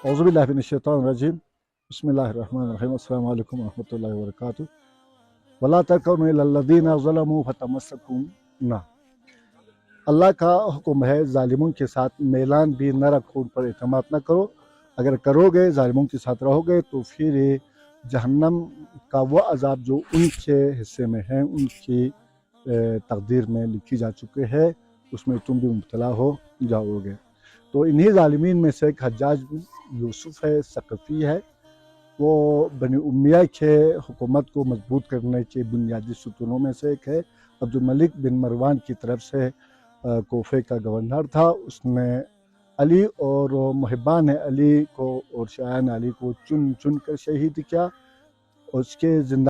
اعوذ باللہ من الشیطان الرجیم بسم اللہ الرحمن الرحیم السلام علیکم ورحمۃ اللہ وبرکاتہ ولا تکونوا الی الذین ظلموا فتمسکم النار۔ اللہ کا حکم ہے ظالموں کے ساتھ میلان بھی نہ رکھو، ان پر اعتماد نہ کرو، اگر کرو گے ظالموں کے ساتھ رہو گے تو پھر جہنم کا وہ عذاب جو ان کے حصے میں ہے، ان کی تقدیر میں لکھی جا چکے ہے، اس میں تم بھی مبتلا ہو جاؤ گے۔ تو انہی ظالمین میں سے ایک حجاج بن یوسف ہے، ثقفی ہے، وہ بنی امیہ کے حکومت کو مضبوط کرنے کے بنیادی ستونوں میں سے ایک ہے۔ عبد الملک بن مروان کی طرف سے کوفے کا گورنر تھا، اس نے علی اور محبان علی کو اور شایان علی کو چن چن کر شہید کیا، اور اس کے زندہ